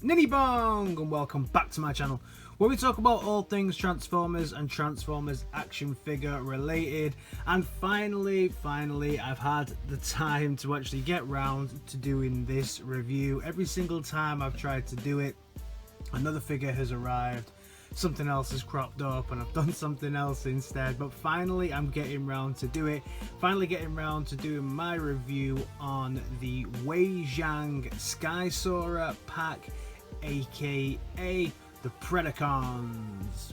Ninny Bong, and welcome back to my channel where we talk about all things Transformers and Transformers action figure related. And finally I've had the time to actually get round to doing this review. Every single time I've tried to do it, another figure has arrived, something else has cropped up, and I've done something else instead. But finally I'm getting round to do it, finally getting round to doing my review on the Wei Jiang Skysoarer pack, aka the Predacons.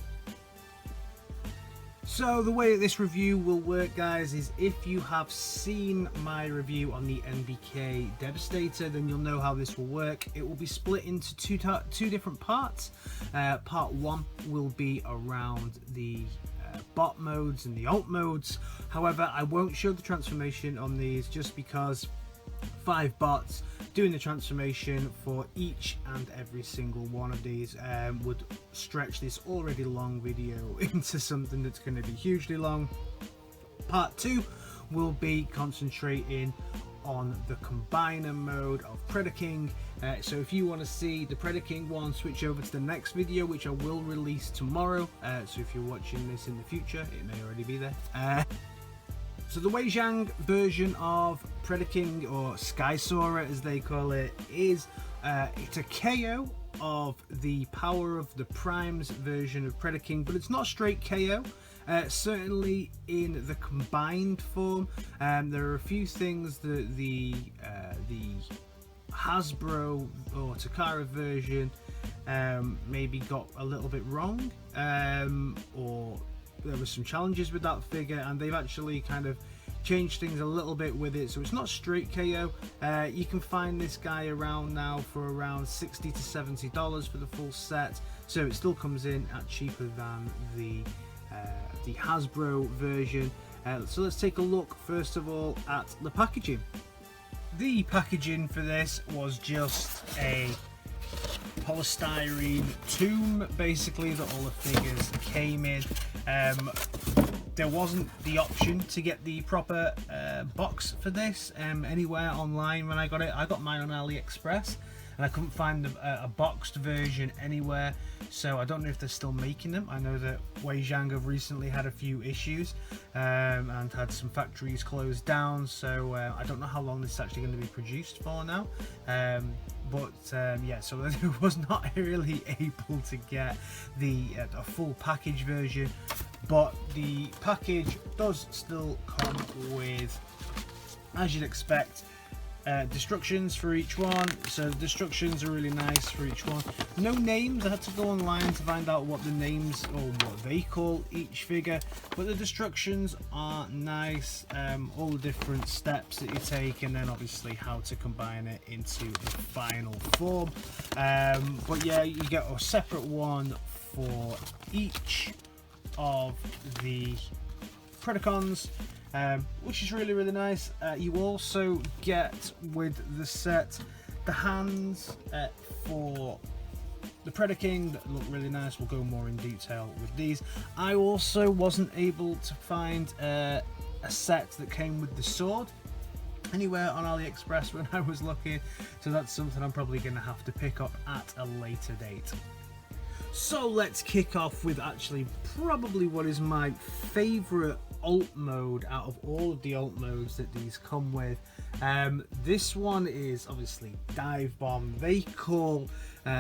So the way that this review will work, guys, is if you have seen my review on the NBK Devastator, then you'll know how this will work. It will be split into two different parts. Part one will be around the bot modes and the alt modes. However, I won't show the transformation on these just because 5 bots doing the transformation for each and every single one of these would stretch this already long video into something that's going to be hugely long. Part 2 will be concentrating on the combiner mode of Predaking. So if you want to see the Predaking one, switch over to the next video, which I will release tomorrow. So if you're watching this in the future, it may already be there. So the Wei Jiang version of Predaking, or Skysoarer as they call it, is it's a KO of the Power of the Primes version of Predaking, but it's not straight KO. Certainly in the combined form, there are a few things that the Hasbro or Takara version maybe got a little bit wrong, or there were some challenges with that figure, and they've actually kind of changed things a little bit with it, so it's not straight KO. You can find this guy around now for around $60 to $70 for the full set, so it still comes in at cheaper than the Hasbro version. So let's take a look first of all at the packaging. The packaging for this was just a polystyrene tomb, basically, that all the figures came in. There wasn't the option to get the proper box for this anywhere online. When I got it, I got mine on AliExpress, and I couldn't find a boxed version anywhere, so I don't know if they're still making them. I know that Wei Jiang have recently had a few issues and had some factories closed down, so I don't know how long this is actually going to be produced for now. Yeah, so I was not really able to get a full package version, but the package does still come with, as you'd expect, destructions for each one. So the destructions are really nice for each one. No names. I had to go online to find out what the names or what they call each figure, but the destructions are nice. All the different steps that you take, and then obviously how to combine it into the final form. But yeah, you get a separate one for each of the Predacons, which is really nice. You also get with the set the hands for the Predaking that look really nice. We'll go more in detail with these. I also wasn't able to find a set that came with the sword anywhere on AliExpress when I was looking, so that's something I'm probably going to have to pick up at a later date. So let's kick off with actually probably what is my favourite alt mode out of all of the alt modes that these come with. This one is obviously Dive Bomb. They call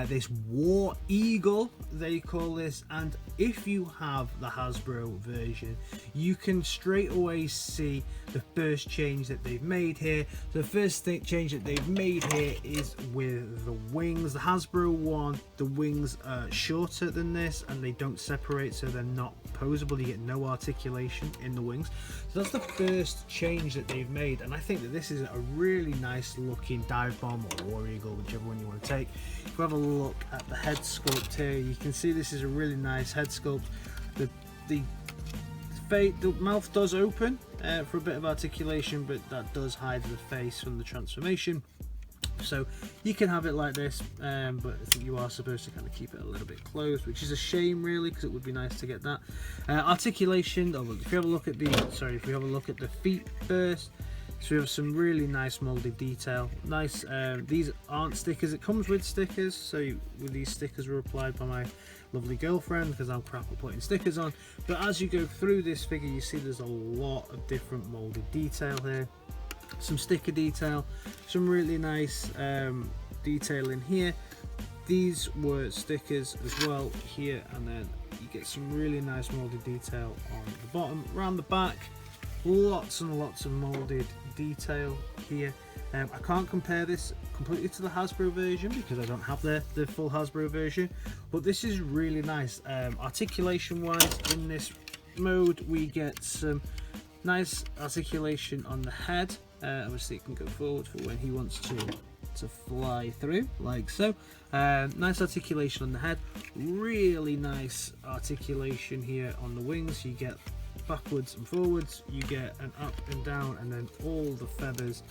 this War Eagle, they call this, and if you have the Hasbro version, you can straight away see the first change that they've made here. The first change that they've made here is with the wings. The Hasbro one, the wings are shorter than this and they don't separate, so they're not posable. You get no articulation in the wings. So that's the first change that they've made, and I think that this is a really nice looking Dive Bomb or War Eagle, whichever one you want to take. If we have a look at the head sculpt here, you can see this is a really nice head sculpt. The mouth does open for a bit of articulation, but that does hide the face from the transformation. So you can have it like this, but I think you are supposed to kind of keep it a little bit closed, which is a shame really, because it would be nice to get that articulation. Oh, if you have a look at the feet first, So we have some really nice molded detail. Nice. These aren't stickers. It comes with stickers. So with these stickers were applied by my lovely girlfriend because I'm crap at putting stickers on. But as you go through this figure, you see there's a lot of different molded detail here. Some sticker detail. Some really nice detail in here. These were stickers as well here, and then you get some really nice molded detail on the bottom. Around the back, lots and lots of molded detail here. I can't compare this completely to the Hasbro version because I don't have the full Hasbro version, but this is really nice. Articulation wise, in this mode we get some nice articulation on the head. Obviously it can go forward for when he wants to fly through, like so. Nice articulation on the head, really nice articulation here on the wings. You get backwards and forwards, you get an up and down, and then all the feathers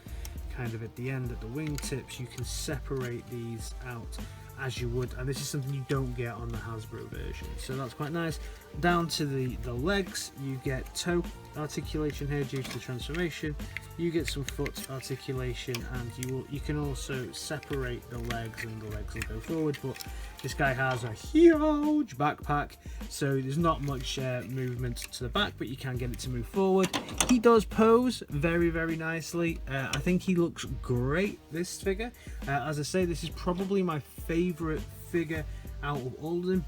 kind of at the end, at the wingtips. You can separate these out as you would, and this is something you don't get on the Hasbro version, so that's quite nice. Down to the legs, you get toe articulation here due to the transformation. You get some foot articulation, and you can also separate the legs, and the legs will go forward. But this guy has a huge backpack, so there's not much movement to the back, but you can get it to move forward. He does pose very, very nicely. I think he looks great, this figure. As I say, this is probably my favorite figure out of all of them.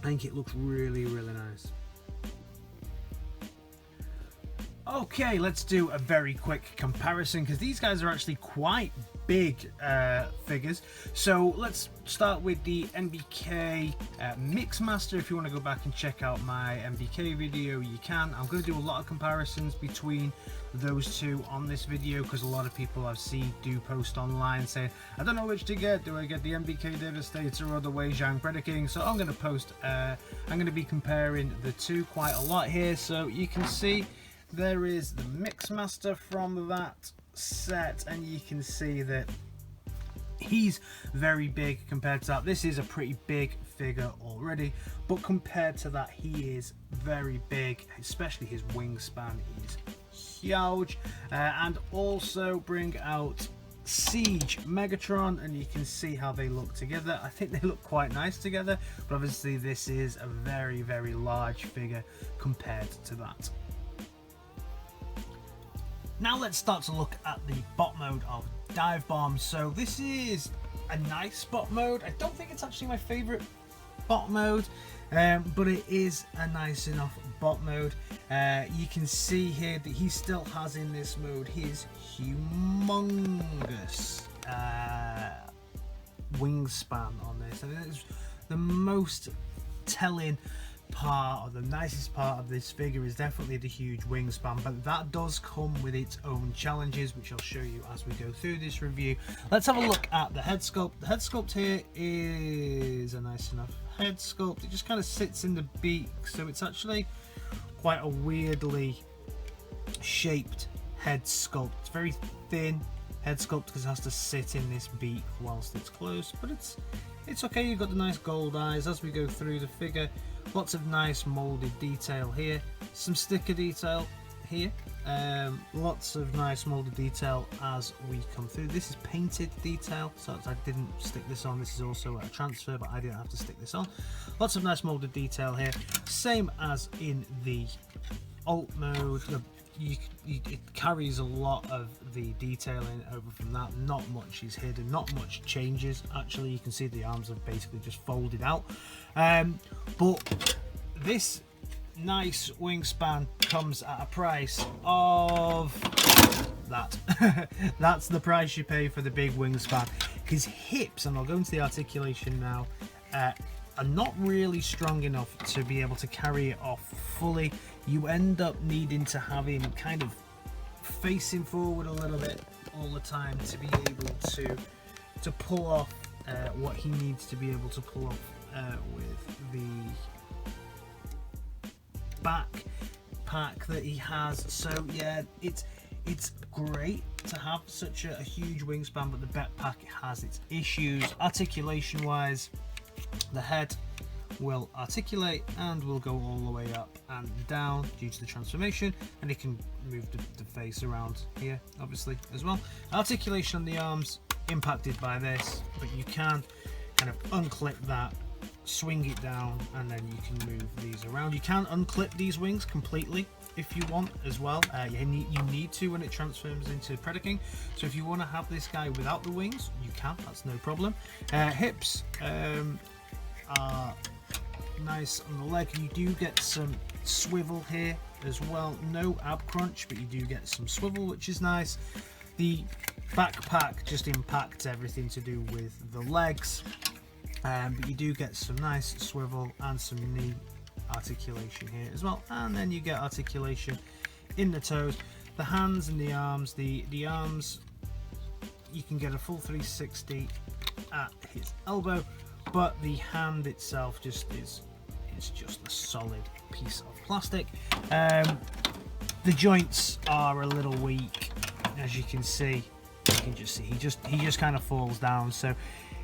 I think it looks really, really nice. Okay, let's do a very quick comparison because these guys are actually quite big figures. So let's start with the NBK Mixmaster. If you want to go back and check out my NBK video, you can. I'm going to do a lot of comparisons between those two on this video because a lot of people I've seen do post online saying, I don't know which to get. Do I get the NBK Devastator or the Wei Jiang Predaking? So I'm going to post, I'm going to be comparing the two quite a lot here. So you can see there is the Mixmaster from that set, and you can see that he's very big compared to that. This is a pretty big figure already, but compared to that, he is very big, especially his wingspan is huge. And also bring out Siege Megatron, and you can see how they look together. I think they look quite nice together, but obviously this is a very, very large figure compared to that. Now let's start to look at the bot mode of Dive Bomb. So this is a nice bot mode. I don't think it's actually my favourite bot mode, but it is a nice enough bot mode. You can see here that he still has in this mode his humongous wingspan on this. I think it's the most telling part, or the nicest part of this figure is definitely the huge wingspan, but that does come with its own challenges, which I'll show you as we go through this review. Let's have a look at the head sculpt. The head sculpt here is a nice enough head sculpt. It just kind of sits in the beak, so it's actually quite a weirdly shaped head sculpt. It's very thin head sculpt because it has to sit in this beak whilst it's closed, but it's okay. You've got the nice gold eyes as we go through the figure. Lots of nice molded detail here, some sticker detail here, lots of nice molded detail as we come through. This is painted detail, so I didn't stick this on. This is also a transfer, but I didn't have to stick this on. Lots of nice molded detail here, same as in the alt mode. It carries a lot of the detailing over from that. Not much is hidden, not much changes. Actually, you can see the arms have basically just folded out. But this nice wingspan comes at a price of that. That's the price you pay for the big wingspan. His hips, and I'll go into the articulation now, are not really strong enough to be able to carry it off fully. You end up needing to have him kind of facing forward a little bit all the time to be able to pull off what he needs to be able to pull off with the backpack that he has. So yeah, it's great to have such a huge wingspan, but the backpack has its issues. Articulation wise, the head will articulate and will go all the way up and down due to the transformation, and it can move the face around here obviously as well. Articulation on the arms impacted by this, but you can kind of unclip that, swing it down, and then you can move these around. You can unclip these wings completely if you want as well. You need to when it transforms into Predaking. So if you want to have this guy without the wings, you can, that's no problem. Hips are nice on the leg. You do get some swivel here as well. No ab crunch, but you do get some swivel, which is nice. The backpack just impacts everything to do with the legs, but you do get some nice swivel and some knee articulation here as well, and then you get articulation in the toes, the hands and the arms. The arms, you can get a full 360 at his elbow, but the hand itself just is just a solid piece of plastic. The joints are a little weak, as you can see. You can just see he just kind of falls down, so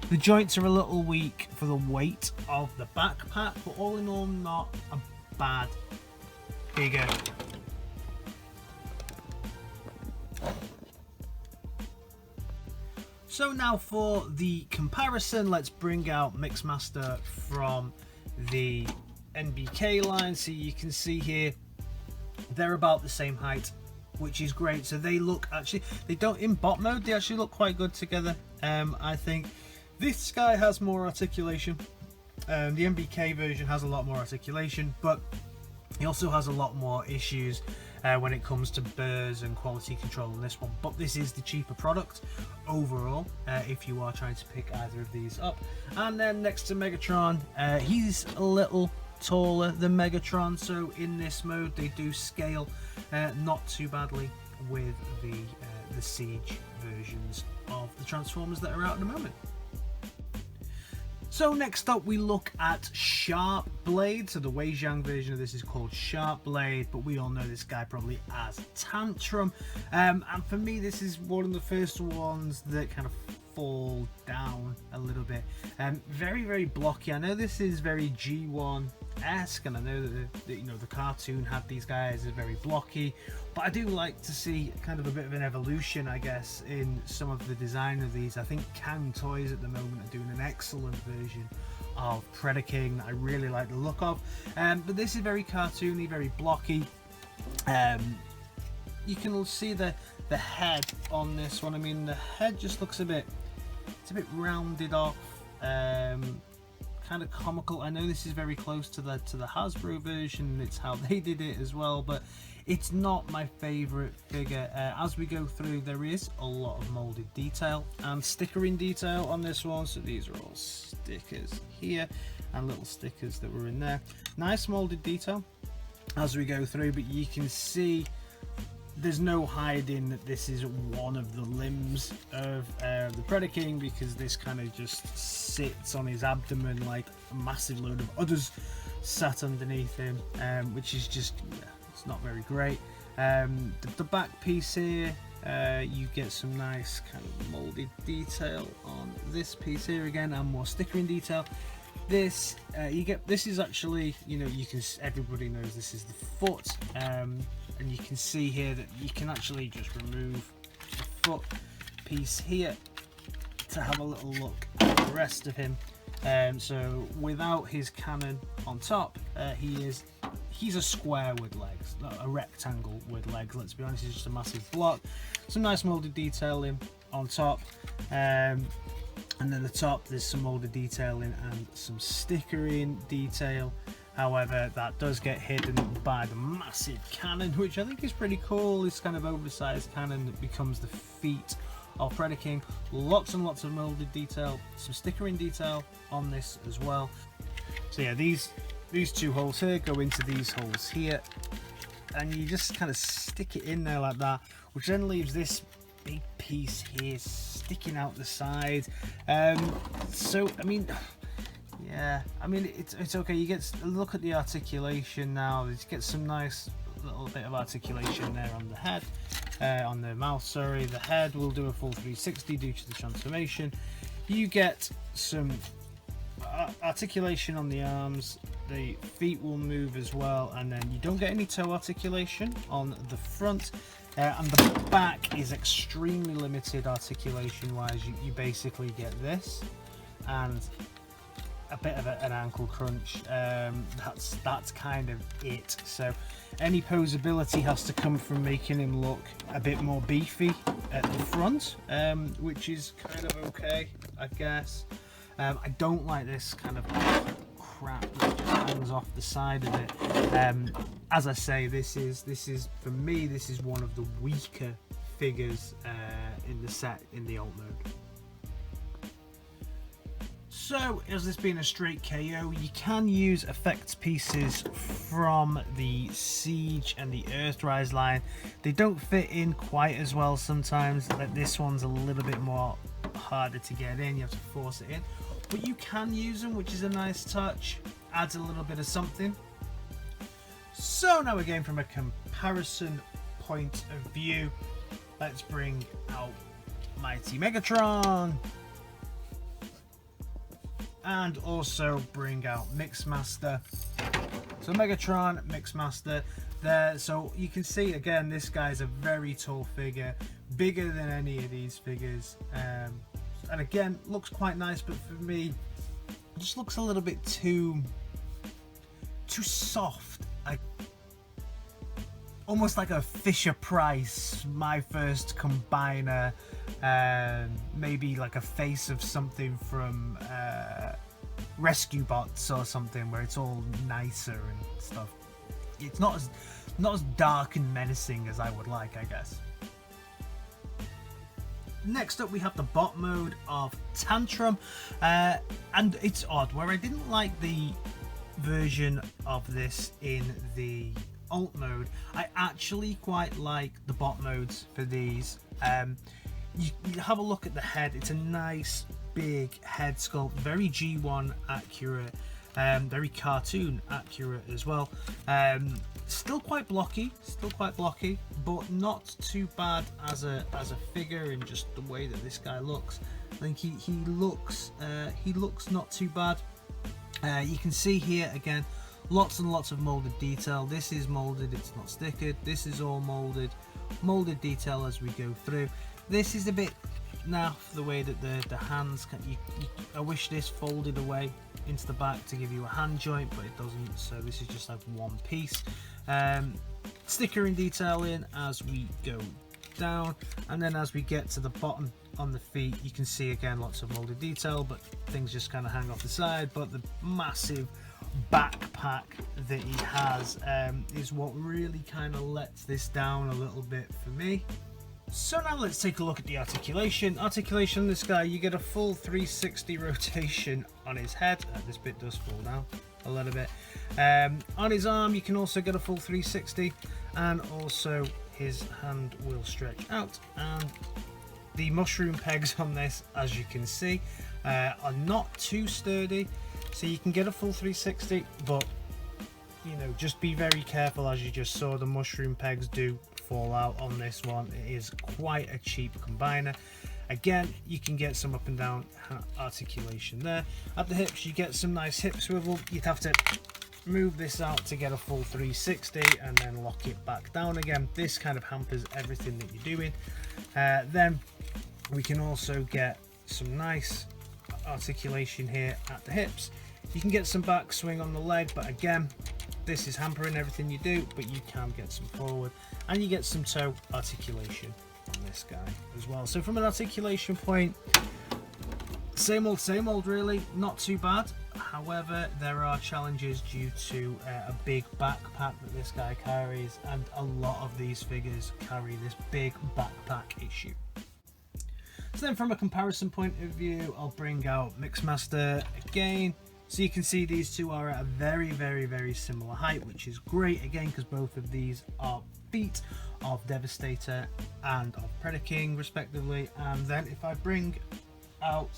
the joints are a little weak for the weight of the backpack, but all in all, not a bad figure. So now for the comparison, let's bring out Mixmaster from the NBK line. So you can see here, they're about the same height, which is great. So they look, actually, they don't, in bot mode, they actually look quite good together. I think this guy has more articulation. The NBK version has a lot more articulation, but he also has a lot more issues when it comes to burrs and quality control in this one. But this is the cheaper product overall if you are trying to pick either of these up. And then next to Megatron, he's a little taller than Megatron, so in this mode they do scale not too badly with the Siege versions of the Transformers that are out at the moment. So next up we look at Sharp Blade. So the Wei Jiang version of this is called Sharp Blade, but we all know this guy probably as Tantrum. And for me, this is one of the first ones that kind of fall down a little bit. Very, very blocky. I know this is very G1-esque, and I know that the cartoon had these guys as very blocky, but I do like to see kind of a bit of an evolution, I guess, in some of the design of these. I think Kang Toys at the moment are doing an excellent version of Predaking that I really like the look of, but this is very cartoony, very blocky. You can see the head on this one. I mean, the head just looks a bit rounded off, kind of comical. I know this is very close to the Hasbro version, it's how they did it as well, but it's not my favorite figure. As we go through, there is a lot of molded detail and stickering detail on this one. So these are all stickers here and little stickers that were in there. Nice molded detail as we go through, but you can see there's no hiding that this is one of the limbs of the Predaking, because this kind of just sits on his abdomen like a massive load of others sat underneath him, which is just, it's not very great. The back piece here, you get some nice kind of molded detail on this piece here again, and more stickering detail. This this is actually, everybody knows this is the foot, and you can see here that you can actually just remove the foot piece here to have a little look at the rest of him. So without his cannon on top, he's a square with legs, not a rectangle with legs. Let's be honest, it's just a massive block. Some nice molded detailing on top, and then the top there's some molded detailing and some stickering detail. However, that does get hidden by the massive cannon, which I think is pretty cool. This kind of oversized cannon that becomes the feet of Predaking. Lots and lots of molded detail, some stickering detail on this as well. So yeah, these two holes here go into these holes here, and you just kind of stick it in there like that, which then leaves this big piece here sticking out the side. So I mean, yeah, I mean, it's okay. You get a look at the articulation now. You get some nice little bit of articulation there on the head, on the mouth, sorry. The head will do a full 360 due to the transformation. You get some articulation on the arms, the feet will move as well, and then you don't get any toe articulation on the front. And the back is extremely limited articulation wise. You basically get this and a bit of an ankle crunch. That's kind of it. So any posability has to come from making him look a bit more beefy at the front, which is kind of okay, I guess. I don't like this kind of crap that just hangs off the side of it. As I say, this is for me, this is one of the weaker figures in the set in the alt mode. So, as this being a straight KO, you can use effects pieces from the Siege and the Earthrise line. They don't fit in quite as well sometimes. Like this one's a little bit more harder to get in. You have to force it in. But you can use them, which is a nice touch. Adds a little bit of something. So now again, from a comparison point of view, let's bring out Mighty Megatron. And also bring out Mixmaster. So Megatron, Mixmaster there. So you can see again, this guy's a very tall figure, bigger than any of these figures. And again, looks quite nice, but for me, it just looks a little bit too soft. Almost like a Fisher Price, My First Combiner, maybe like a face of something from Rescue Bots or something, where it's all nicer and stuff. It's not as dark and menacing as I would like, I guess. Next up, we have the bot mode of Tantrum, and it's odd where I didn't like the version of this in the alt mode. I actually quite like the bot modes for these. You have a look at the head. It's a nice big head sculpt, very G1 accurate, very cartoon accurate as well. Still quite blocky, but not too bad as a figure, and just the way that this guy looks. I think he looks not too bad. You can see here again, lots and lots of molded detail. This is molded, it's not stickered. This is all molded detail as we go through. This is a bit naff, the way that the hands I wish this folded away into the back to give you a hand joint, but it doesn't, so this is just like one piece. Stickering detail in as we go down, and then as we get to the bottom on the feet, you can see again lots of molded detail, but things just kind of hang off the side. But the massive backpack that he has is what really kind of lets this down a little bit for me. So now let's take a look at the articulation. Articulation on this guy, you get a full 360 rotation on his head. This bit does fall down a little bit. On his arm, you can also get a full 360, and also his hand will stretch out. And the mushroom pegs on this, as you can see, are not too sturdy, so you can get a full 360, but you know, just be very careful. As you just saw, the mushroom pegs do fall out on this one. It is quite a cheap combiner. Again, you can get some up and down articulation there. At the hips, you get some nice hip swivel. You'd have to move this out to get a full 360 and then lock it back down again. This kind of hampers everything that you're doing. Then we can also get some nice articulation here at the hips. You can get some back swing on the leg, but again, this is hampering everything you do, but you can get some forward, and you get some toe articulation on this guy as well. So from an articulation point, same old really, not too bad. However, there are challenges due to a big backpack that this guy carries, and a lot of these figures carry this big backpack issue. So then from a comparison point of view, I'll bring out Mixmaster again. So you can see these two are at a very similar height, which is great again, because both of these are feet of Devastator and of Predaking respectively. And then if I bring out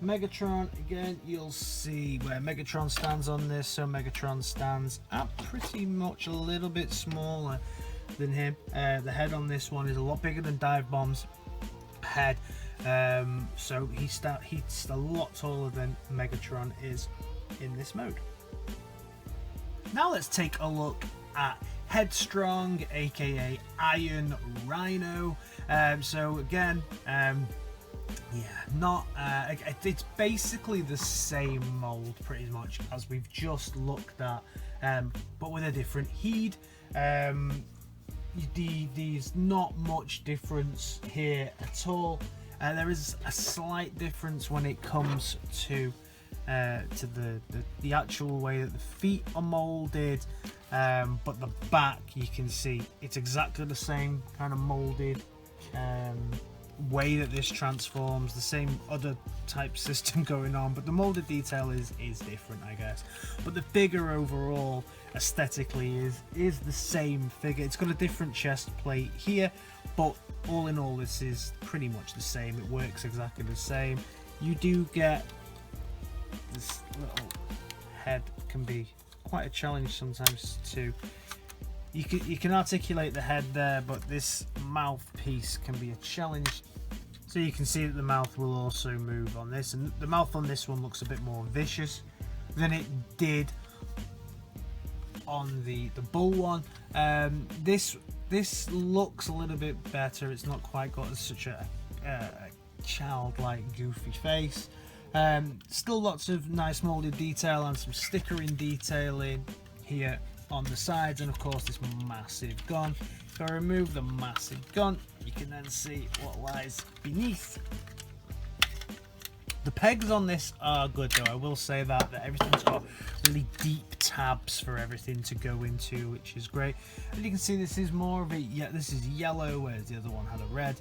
Megatron again, you'll see where Megatron stands on this. So Megatron stands at pretty much a little bit smaller than him. The head on this one is a lot bigger than Dive Bomb's head. So he's a lot taller than Megatron is in this mode. Now let's take a look at Headstrong, aka Iron Rhino. So again, it's basically the same mold pretty much as we've just looked at, but with a different heat. There's not much difference here at all. There is a slight difference when it comes to the actual way that the feet are molded, but the back, you can see it's exactly the same kind of molded way that this transforms, the same other type system going on, but the molded detail is different, I guess. But the figure overall aesthetically is the same figure. It's got a different chest plate here, but all in all this is pretty much the same. It works exactly the same. You do get this little head, can be quite a challenge sometimes too. You can articulate the head there, but this mouthpiece can be a challenge. So you can see that the mouth will also move on this, and the mouth on this one looks a bit more vicious than it did on the bull one. This looks a little bit better. It's not quite got such a childlike goofy face. Still lots of nice molded detail and some stickering detailing here on the sides, and of course this massive gun. If I remove the massive gun, you can then see what lies beneath. The pegs on this are good though, I will say that everything's got really deep tabs for everything to go into, which is great. And you can see this is more of a, this is yellow, whereas the other one had a red.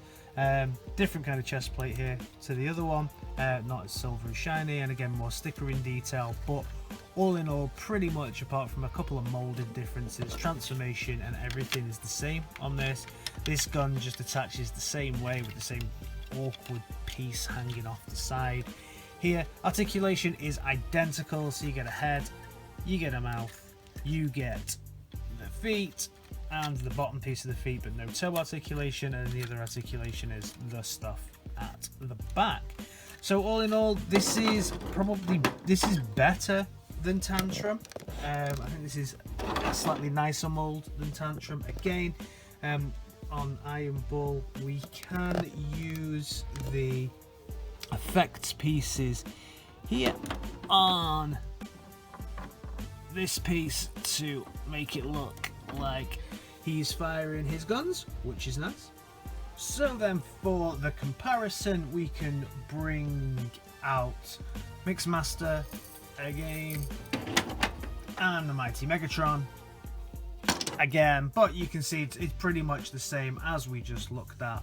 Different kind of chest plate here to the other one, not as silvery shiny, and again more stickering detail, but all in all, pretty much apart from a couple of molded differences, transformation and everything is the same on this. This gun just attaches the same way with the same awkward piece hanging off the side. Here, articulation is identical, so you get a head, you get a mouth, you get the feet and the bottom piece of the feet, but no toe articulation, and the other articulation is the stuff at the back. So all in all, this is better than Tantrum. I think this is a slightly nicer mold than Tantrum. Again, on Iron Bull we can use the effects pieces here on this piece to make it look like he's firing his guns, which is nice. So then for the comparison, we can bring out Mixmaster again and the Mighty Megatron again, but you can see it's pretty much the same as we just looked at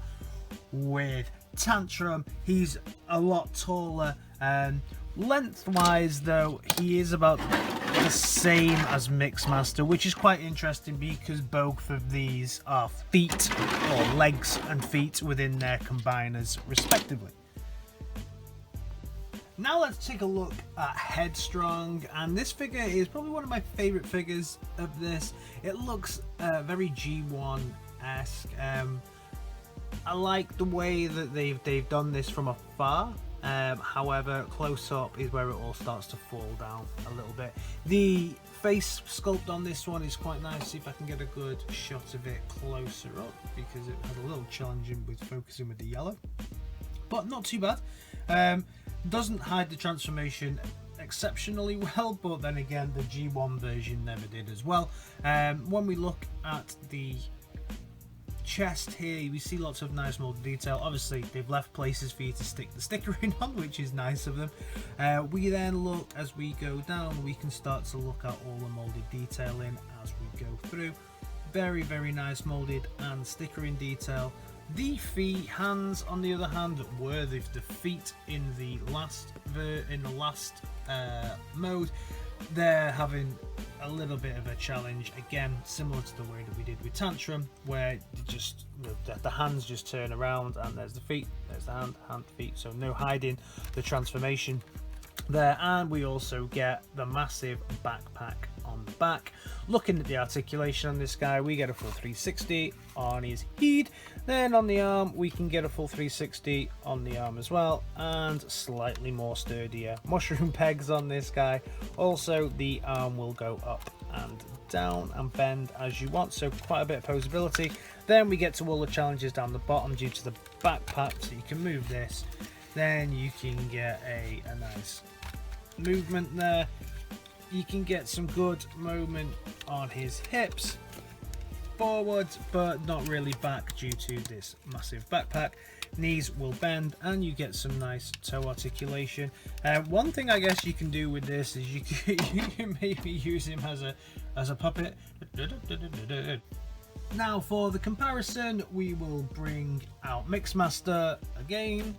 with Tantrum. He's a lot taller, and lengthwise though he is about the same as Mixmaster, which is quite interesting because both of these are feet, or legs and feet, within their combiners respectively. Now let's take a look at Headstrong, and this figure is probably one of my favourite figures of this. It looks very G1-esque. I like the way that they've done this from afar. However, close up is where it all starts to fall down a little bit. The face sculpt on this one is quite nice. See if I can get a good shot of it closer up, because it had a little challenging with focusing with the yellow, but not too bad. Doesn't hide the transformation exceptionally well, but then again the G1 version never did as well. When we look at the chest here, we see lots of nice molded detail. Obviously they've left places for you to stick the stickering on, which is nice of them. We then look, as we go down, we can start to look at all the molded detailing as we go through. Very, very nice molded and stickering detail. The feet, hands on the other hand, were the feet in the last mode. They're having a little bit of a challenge, again similar to the way that we did with Tantrum, where just the hands just turn around and there's the feet, there's the hand, feet, so no hiding the transformation there. And we also get the massive backpack on back. Looking at the articulation on this guy, we get a full 360 on his head. Then on the arm, we can get a full 360 on the arm as well, and slightly more sturdier mushroom pegs on this guy. Also, the arm will go up and down and bend as you want, so quite a bit of posability. Then we get to all the challenges down the bottom due to the backpack, so you can move this. Then you can get a nice movement there. You can get some good movement on his hips forwards, but not really back due to this massive backpack. Knees will bend and you get some nice toe articulation. One thing I guess you can do with this is you can maybe use him as a puppet. Now for the comparison, we will bring out Mixmaster again.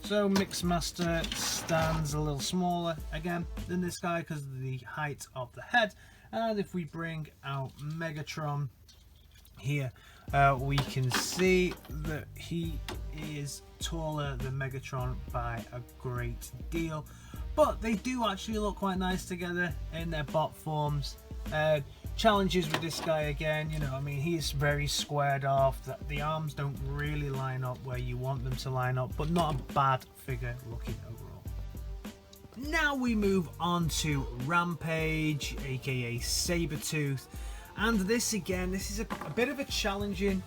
So Mixmaster stands a little smaller again than this guy because of the height of the head. And if we bring out Megatron here, we can see that he is taller than Megatron by a great deal. But they do actually look quite nice together in their bot forms. Challenges with this guy again, you know, I mean, he's very squared off. The arms don't really line up where you want them to line up, but not a bad figure looking overall. Now we move on to Rampage, aka Sabretooth, and this again, this is a bit of a challenging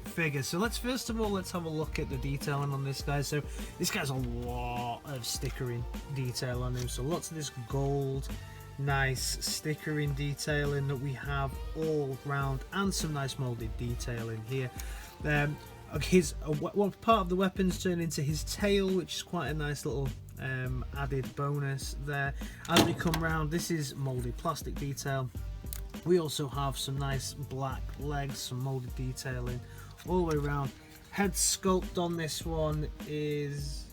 figure. So let's first of all have a look at the detailing on this guy. So this guy's a lot of stickering detail on him, so lots of this gold, nice stickering detailing that we have all round, and some nice molded detailing here. One part of the weapons turn into his tail, which is quite a nice little added bonus there. As we come round, this is molded plastic detail. We also have some nice black legs, some molded detailing all the way around. Head sculpt on this one is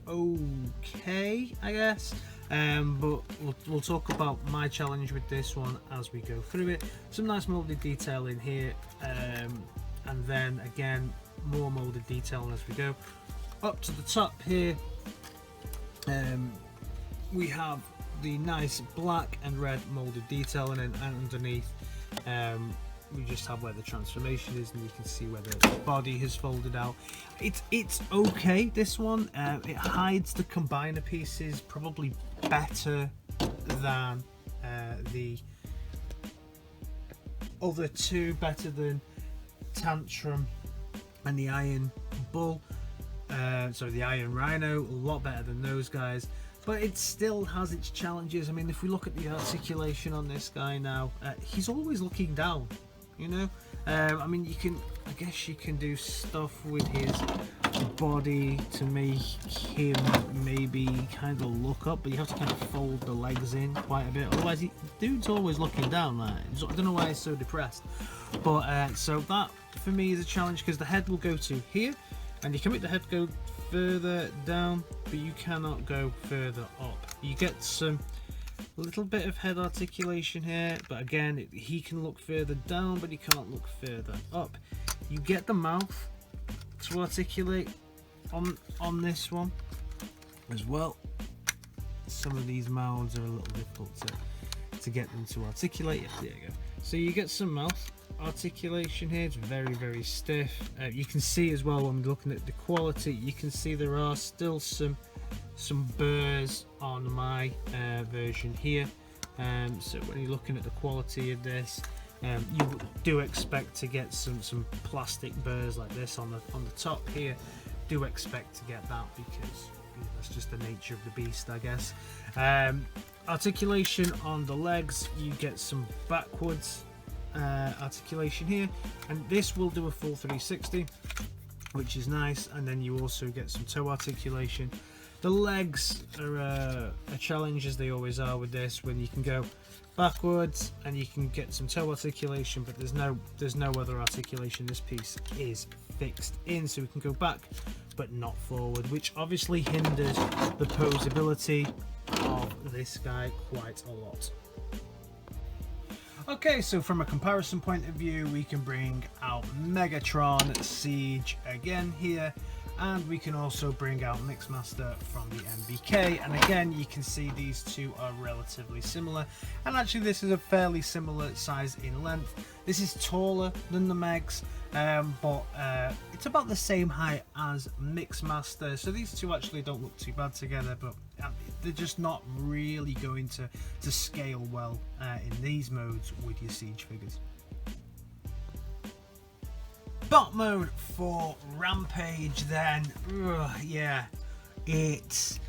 okay, I guess. But we'll talk about my challenge with this one as we go through it. Some nice molded detail in here, and then again more molded detail as we go up to the top here. We have the nice black and red molded detailing, and underneath we just have where the transformation is, and you can see where the body has folded out. It's okay, this one. It hides the combiner pieces probably better than the other two, better than Tantrum and the Iron Bull. So the Iron Rhino, a lot better than those guys. But it still has its challenges. I mean, if we look at the articulation on this guy now, he's always looking down, you know. I mean, I guess you can do stuff with his body to make him maybe kind of look up, but you have to kind of fold the legs in quite a bit. Otherwise, dude's always looking down. Like, I don't know why he's so depressed. But so that for me is a challenge, because the head will go to here, and you can make the head go further down, but you cannot go further up. You get some little bit of head articulation here, but again, he can look further down, but he can't look further up. You get the mouth to articulate on this one as well. Some of these mouths are a little difficult to get them to articulate. Yeah, there you go. So you get some mouth articulation here. It's very, very stiff. You can see as well when we're looking at the quality, you can see there are still some burrs on my version here. So when you're looking at the quality of this, you do expect to get some plastic burrs like this on the top here. Do expect to get that, because that's just the nature of the beast, I guess. Articulation on the legs, you get some backwards articulation here, and this will do a full 360, which is nice. And then you also get some toe articulation. The legs are a challenge, as they always are with this, when you can go backwards and you can get some toe articulation, but there's no other articulation. This piece is fixed in, so we can go back but not forward, which obviously hinders the posability of this guy quite a lot. Okay, so from a comparison point of view, we can bring out Megatron Siege again here, And we can also bring out Mixmaster from the MBK, and again you can see these two are relatively similar, and actually this is a fairly similar size in length. This is taller than the Megs, but it's about the same height as Mixmaster, so these two actually don't look too bad together, but they're just not really going to scale well in these modes with your Siege figures. Bot mode for Rampage then, yeah, it's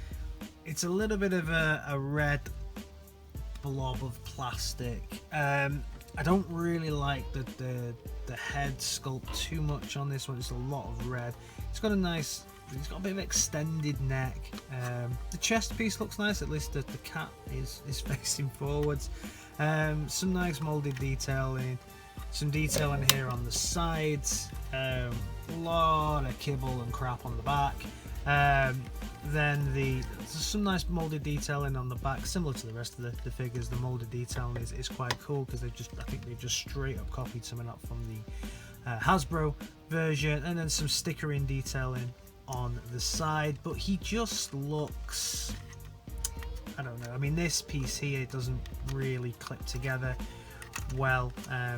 a little bit of a red blob of plastic. I don't really like the head sculpt too much on this one. It's a lot of red. It's got a bit of extended neck. The chest piece looks nice, at least the cat is facing forwards. Some nice molded detailing. Some detailing here on the sides, a lot of kibble and crap on the back. Then there's some nice molded detailing on the back, similar to the rest of the figures. The molded detailing is quite cool because I think they've just straight up copied something up from the Hasbro version, and then some stickering detailing on the side. But he just looks, I don't know. I mean, this piece here doesn't really clip together well.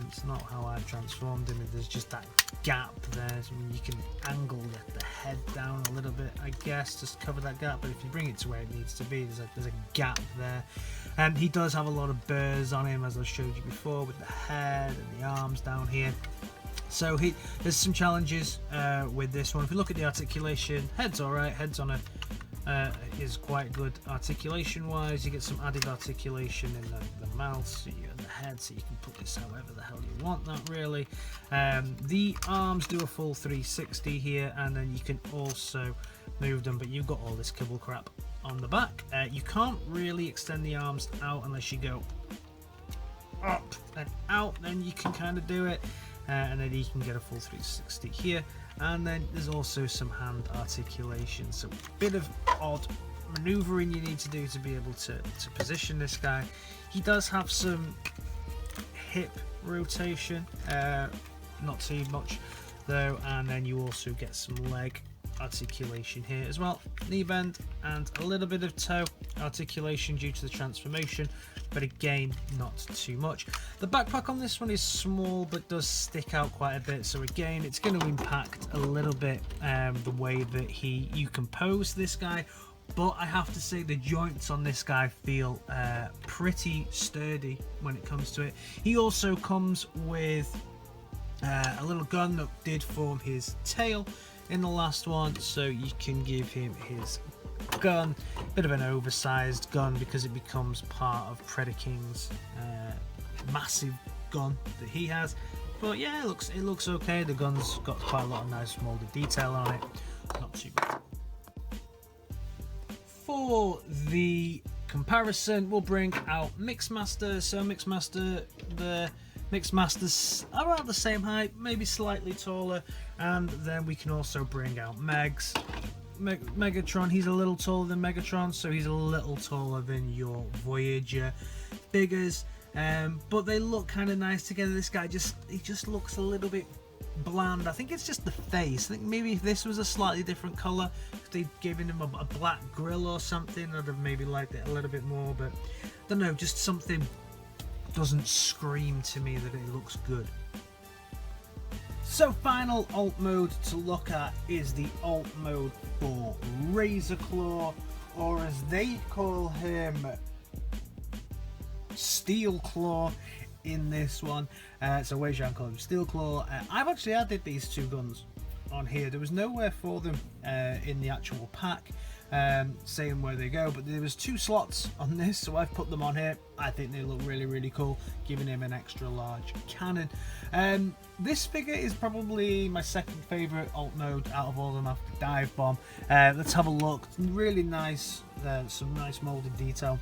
It's not how I transformed him. There's just that gap there. I mean, you can angle the head down a little bit, I guess, just cover that gap, but if you bring it to where it needs to be, there's a gap there. He does have a lot of burrs on him, as I showed you before, with the head and the arms down here. So there's some challenges with this one. If you look at the articulation, head's alright. Head's on is quite good articulation wise. You get some added articulation in the mouth, so you get the head, so you can put this however the hell you want that, really. The arms do a full 360 here, and then you can also move them, but you've got all this kibble crap on the back. You can't really extend the arms out unless you go up and out, then you can kind of do it. And then you can get a full 360 here, and then there's also some hand articulation, so a bit of odd maneuvering you need to do to be able to position this guy. He does have some hip rotation, not too much though, and then you also get some leg articulation here as well, knee bend, and a little bit of toe articulation due to the transformation, but again not too much. The backpack on this one is small but does stick out quite a bit, so again it's going to impact a little bit the way that you compose this guy, but I have to say the joints on this guy feel pretty sturdy when it comes to it. He also comes with a little gun that did form his tail in the last one, so you can give him his gun, bit of an oversized gun because it becomes part of Predaking's massive gun that he has. But yeah, it looks okay. The gun's got quite a lot of nice molded detail on it, not too bad. For the comparison, we'll bring out Mixmaster. So the Mixmaster's around the same height, maybe slightly taller, and then we can also bring out Megatron. He's a little taller than Megatron, so he's a little taller than your Voyager figures, but they look kind of nice together. This guy he just looks a little bit bland. I think it's just the face. I think maybe if this was a slightly different color, if they'd given him a black grill or something, I'd have maybe liked it a little bit more, but I don't know, just something doesn't scream to me that it looks good. So final alt mode to look at is the alt mode for Razor Claw, or as they call him, Steel Claw in this one. So Wei Jiang called him Steel Claw. I've actually added these two guns on here. There was nowhere for them in the actual pack saying where they go, but there was 2 slots on this, so I've put them on here. I think they look really cool, giving him an extra large cannon. This figure is probably my second favorite alt mode out of all of them after Dive Bomb. Let's have a look. Really nice, some nice molded detail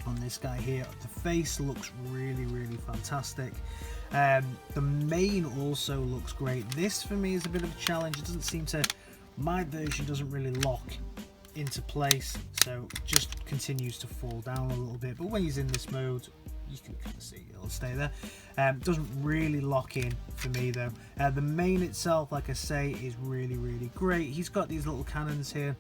on this guy here. The face looks really fantastic. The mane also looks great. This for me is a bit of a challenge. It doesn't seem to, my version doesn't really lock into place, so just continues to fall down a little bit, but when he's in this mode, you can kind of see it'll stay there. Doesn't really lock in for me though. The main itself, like I say, is really great. He's got these little cannons here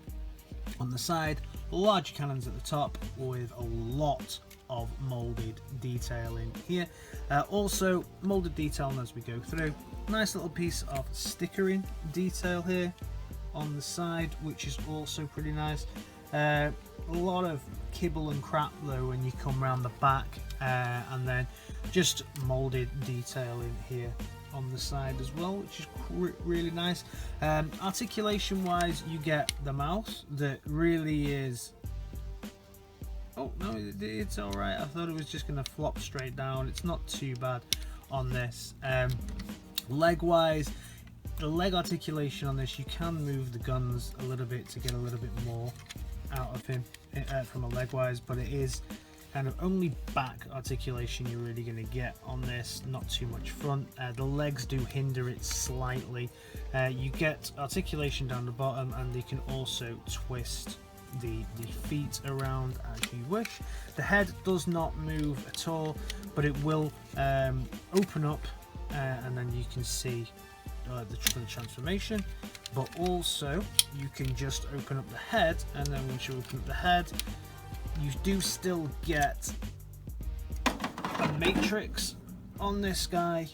on the side, large cannons at the top with a lot of molded detailing here. Also molded detailing as we go through. Nice little piece of stickering detail here on the side, which is also pretty nice. A lot of kibble and crap though when you come around the back, and then just molded detailing here on the side as well, which is really nice. Articulation wise, you get the mouse that really is, oh no, it's all right. I thought it was just gonna flop straight down. It's not too bad on this. Leg wise, the leg articulation on this, you can move the guns a little bit to get a little bit more out of him from a leg wise, but it is kind of only back articulation you're really going to get on this, not too much front. The legs do hinder it slightly. You get articulation down the bottom, and you can also twist the feet around as you wish. The head does not move at all, but it will open up, and then you can see the transformation. But also you can just open up the head, and then once you open up the head, you do still get a matrix on this guy,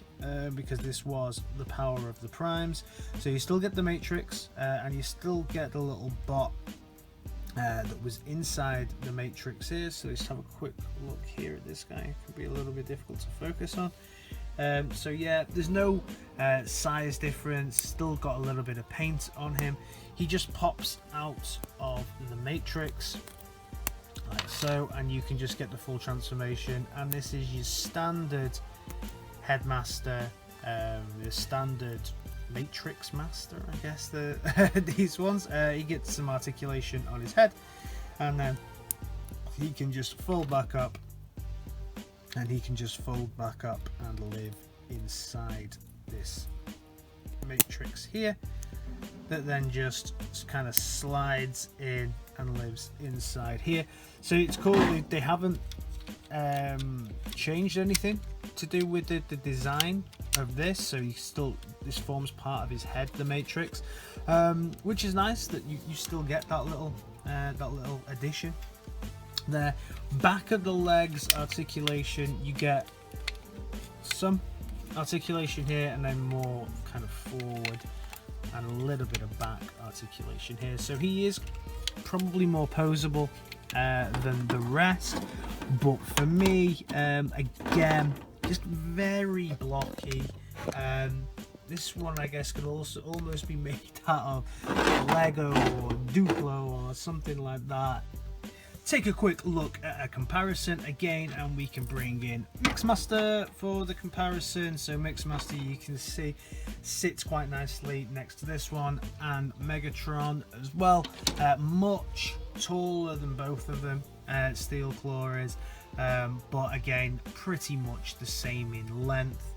because this was the power of the primes. So you still get the matrix, and you still get the little bot that was inside the matrix here. So let's have a quick look here at this guy. It can be a little bit difficult to focus on. So yeah, there's no size difference, still got a little bit of paint on him. He just pops out of the matrix like so, and you can just get the full transformation. And this is your standard headmaster, the standard matrix master, I guess, these ones. He gets some articulation on his head, and then he can just fold back up, and he can just fold back up and live inside this matrix here, that then just kind of slides in and lives inside here. So it's cool, they haven't changed anything to do with the design of this, so you still, this forms part of his head, the matrix, which is nice that you still get that little addition there. Back of the legs articulation, you get some articulation here, and then more kind of forward and a little bit of back articulation here. So he is probably more posable than the rest, but for me, again, just very blocky. This one, I guess, could also almost be made out of Lego or Duplo or something like that. Take a quick look at a comparison again, and we can bring in Mixmaster for the comparison. So Mixmaster, you can see, sits quite nicely next to this one, and Megatron as well. Much taller than both of them, Steel Claw is, but again, pretty much the same in length.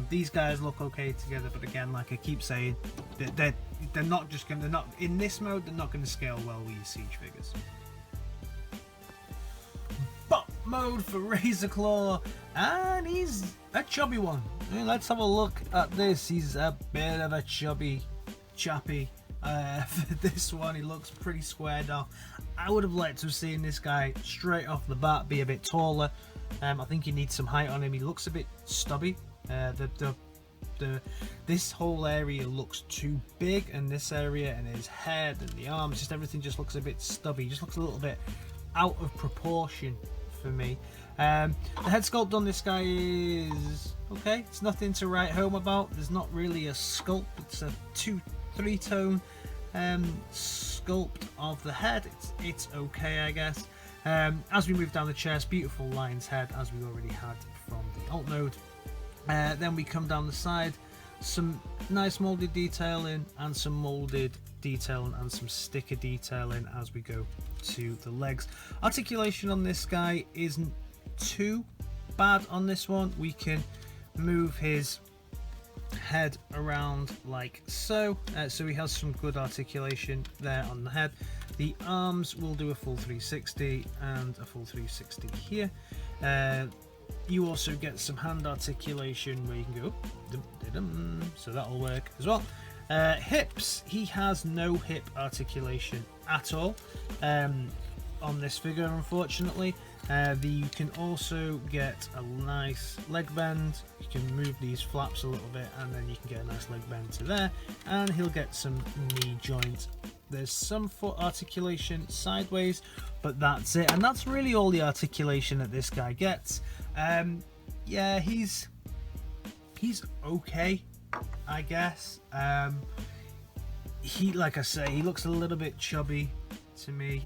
These guys look okay together, but again, like I keep saying, they're not just going to, not in this mode, they're not going to scale well with your siege figures. Bot mode for Razor Claw, and he's a chubby one. I mean, let's have a look at this. He's a bit of a chubby chappy. For this one, he looks pretty squared off. I would have liked to have seen this guy straight off the bat be a bit taller. I think he needs some height on him. He looks a bit stubby. This whole area looks too big, and this area and his head and the arms, just everything just looks a bit stubby. He just looks a little bit out of proportion for me. The head sculpt on this guy is okay. It's nothing to write home about. There's not really a sculpt. It's a 2-3 tone sculpt of the head. It's okay, I guess. As we move down the chest, beautiful lion's head as we already had from the alt mode. Then we come down the side, some nice molded detailing and some molded detailing and some sticker detailing as we go to the legs. Articulation on this guy isn't too bad on this one. We can move his head around like so, so he has some good articulation there on the head. The arms will do a full 360 and a full 360 here. You also get some hand articulation where you can go, so that'll work as well. Hips, he has no hip articulation at all on this figure, unfortunately. You can also get a nice leg bend. You can move these flaps a little bit and then you can get a nice leg bend to there, and he'll get some knee joint. There's some foot articulation sideways, but that's it, and that's really all the articulation that this guy gets. Yeah, he's okay, I guess. He, like I say, he looks a little bit chubby to me.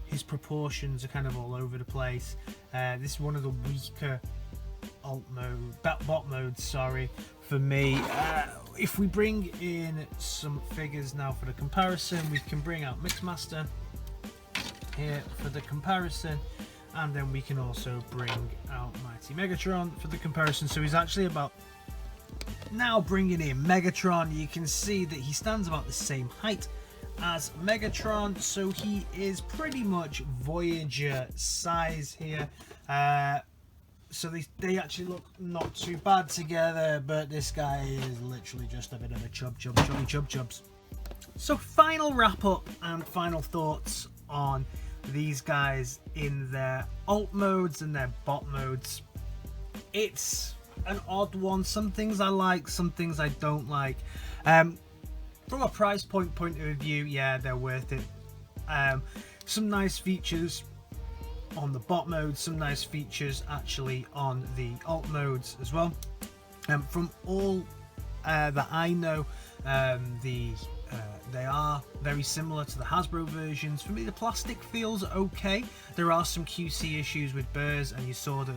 His proportions are kind of all over the place. This is one of the weaker bot modes, sorry, for me. If we bring in some figures now for the comparison, we can bring out Mixmaster here for the comparison, and then we can also bring out Mighty Megatron for the comparison. So he's actually about, now bringing in Megatron, you can see that he stands about the same height as Megatron, so he is pretty much Voyager size here. So they actually look not too bad together, but this guy is literally just a bit of a chubs. So final wrap up and final thoughts on these guys in their alt modes and their bot modes. It's an odd one. Some things I like, some things I don't like. From a price point of view, yeah, they're worth it. Some nice features on the bot mode, some nice features actually on the alt modes as well. From all that I know, they are very similar to the Hasbro versions. For me, the plastic feels okay. There are some QC issues with Burrs, and you saw that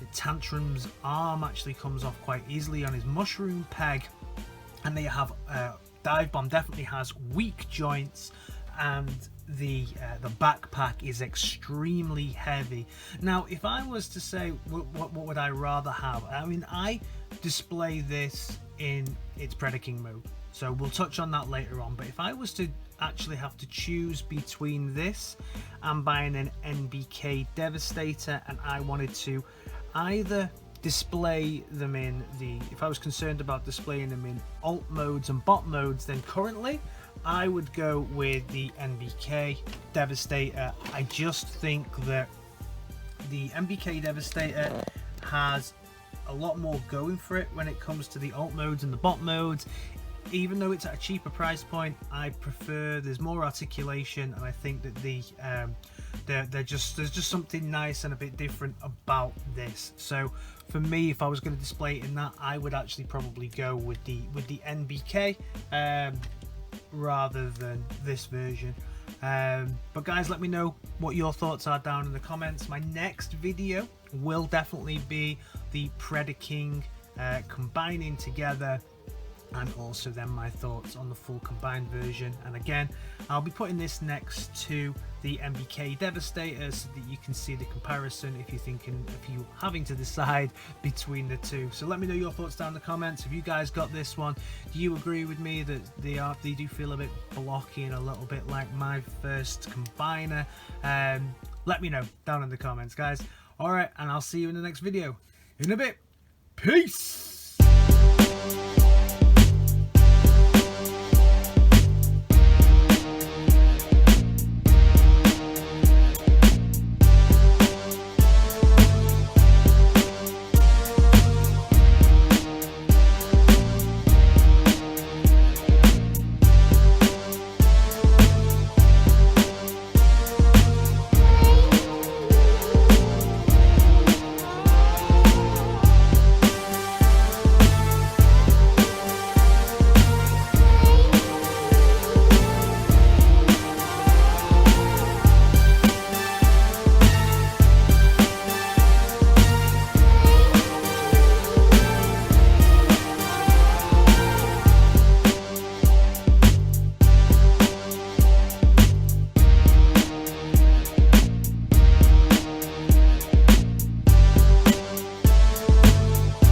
the Tantrum's arm actually comes off quite easily on his mushroom peg, and they have Dive Bomb definitely has weak joints, and the backpack is extremely heavy. Now, if I was to say what would I rather have, I mean, I display this in its Predaking mode, so we'll touch on that later on. But if I was to actually have to choose between this and buying an NBK Devastator, and I wanted to either display them in if I was concerned about displaying them in alt modes and bot modes, then currently I would go with the NBK Devastator. I just think that the NBK Devastator has a lot more going for it when it comes to the alt modes and the bot modes. Even though it's at a cheaper price point, I prefer, there's more articulation, and I think that there's just something nice and a bit different about this. So for me, if I was going to display it in that, I would actually probably go with the NBK rather than this version. But guys, let me know what your thoughts are down in the comments. My next video will definitely be the Predaking combining together, and also then my thoughts on the full combined version. And again, I'll be putting this next to the MBK Devastator so that you can see the comparison if you're having to decide between the two. So let me know your thoughts down in the comments. Have you guys got this one? Do you agree with me that they do feel a bit blocky and a little bit like my first combiner? Let me know down in the comments, guys. Alright, and I'll see you in the next video in a bit. Peace!